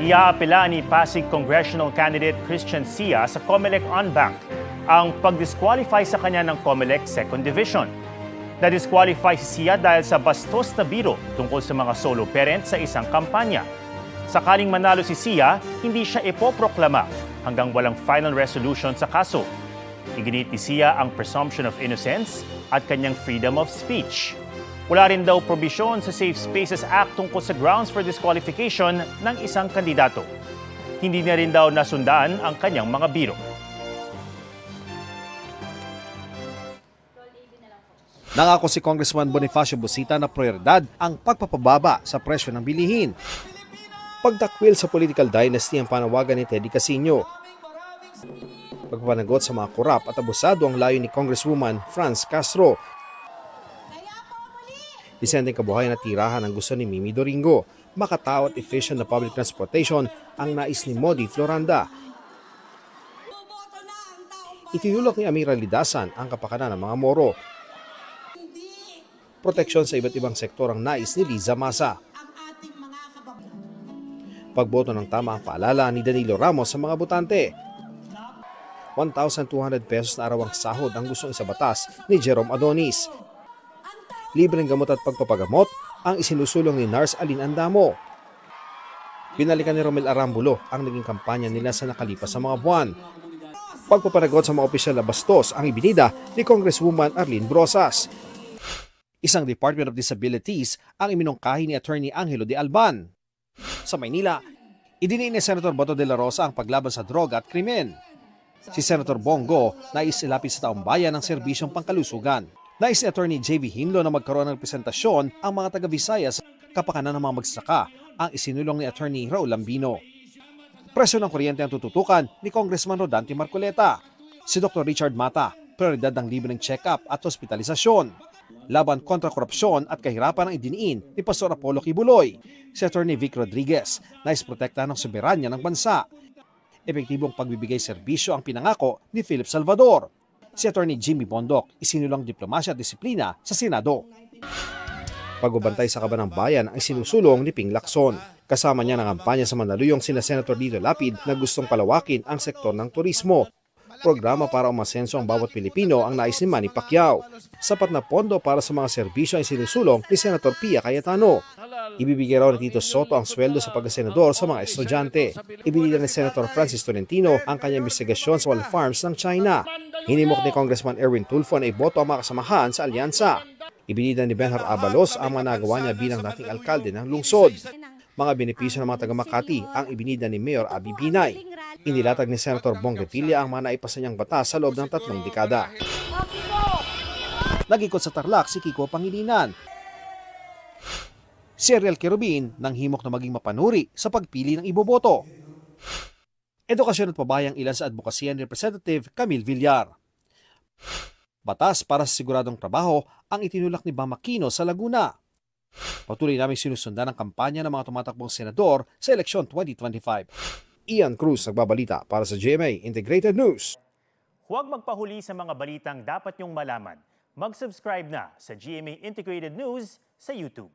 Iaapela ni Pasig Congressional Candidate Christian Sia sa COMELEC on-bank ang pag-disqualify sa kanya ng COMELEC 2nd Division. Na-disqualify si Sia dahil sa bastos na biro tungkol sa mga solo parent sa isang kampanya. Sakaling manalo si Sia, hindi siya ipoproklama hanggang walang final resolution sa kaso. Iginit ni Sia ang presumption of innocence at kanyang freedom of speech. Wala rin daw probisyon sa Safe Spaces Act tungkol sa grounds for disqualification ng isang kandidato. Hindi na rin daw nasundaan ang kanyang mga biro. Nangako si Congressman Bonifacio Busita na prioridad ang pagpapababa sa presyo ng bilihin. Pagtakwil sa political dynasty ang panawagan ni Teddy Casino. Pagpapanagot sa mga korap at abusado ang layo ni Congresswoman Franz Castro. Disenteng kabuhayan at tirahan ang gusto ni Mimi Doringo. Makatao at efficient na public transportation ang nais ni Modi Floranda. Itinulak ni Amira Lidasan ang kapakanan ng mga Moro. Proteksyon sa iba't ibang sektor ang nais ni Liza Masa. Pagboto ng tama ang paalala ni Danilo Ramos sa mga botante. 1,200 pesos na arawang sahod ang gustong isabatas ni Jerome Adonis. Libreng gamot at pagpapagamot ang isinusulong ni Nars Alin Andamo. Binalikan ni Romel Arambulo ang naging kampanya nila sa nakalipas sa mga buwan. Pagpapanagot sa mga opisyal na bastos ang ibinida ni Congresswoman Arlene Brosas. Isang Department of Disabilities ang iminungkahi ni Attorney Angelo de Alban. Sa Maynila, idiniin ni Senator Bato de la Rosa ang paglaban sa droga at krimen. Si Senator Bongo nais ilapit sa taong bayan ng serbisyong pangkalusugan. Nais ni Attorney J.V. Hinlo na magkaroon ng presentasyon ang mga taga-Visayas sa kapakanan ng mga magsasaka ang isinulong ni Attorney Raul Lambino. Presyo ng kuryente ang tututukan ni Congressman Rodante Marcoleta. Si Dr. Richard Mata, prioridad ng libreng check-up at hospitalisasyon. Laban kontra korupsyon at kahirapan ang idiniin ni Pastor Apollo Kibuloy. Si Attorney Vic Rodriguez, nais protektahan ng soberanya ng bansa. Epektibong pagbibigay serbisyo ang pinangako ni Philip Salvador. Si Attorney Jimmy Bondoc, isinulang diplomasya at disiplina sa Senado. Pagbabantay sa kaban ng bayan ang sinusulong ni Ping Lacson. Kasama niya ng kampanya sa Mandaluyong sina Senator Lito Lapid na gustong palawakin ang sektor ng turismo. Programa para umasenso ang bawat Pilipino ang nais ni Manny Pacquiao. Sapat na pondo para sa mga serbisyo ang sinusulong ni Senator Pia Cayetano. Ibibigay raw ni Tito Soto ang sweldo sa pagkasenador sa mga estudyante. Ibinigay ni Senator Francis Tolentino ang kanyang investigasyon sa oil farms ng China. Hinimok ni Congressman Erwin Tulfo na iboto ang mga kasamahan sa alyansa. Ibinida ni Benhar Abalos ang mga nagawa niya bilang dating alkalde ng lungsod. Mga benepisyo ng mga taga-Makati ang ibinida ni Mayor Abby Binay. Inilatag ni Senator Bong Revilla ang mga naipasa niyang batas sa loob ng 3 dekada. Nag-ikot sa Tarlac si Kiko Pangilinan. Si Ariel Querubin nang himok na maging mapanuri sa pagpili ng iboboto. Edukasyon at pabayang ilan sa advokasya ni Representative Camille Villar. Batas para sa siguradong trabaho ang itinulak ni Bam Aquino sa Laguna. Patuloy naming sinusundan ang kampanya ng mga tumatakbong senador sa eleksyon 2025. Ian Cruz nagbabalita para sa GMA Integrated News. Huwag magpahuli sa mga balitang dapat niyong malaman. Mag-subscribe na sa GMA Integrated News sa YouTube.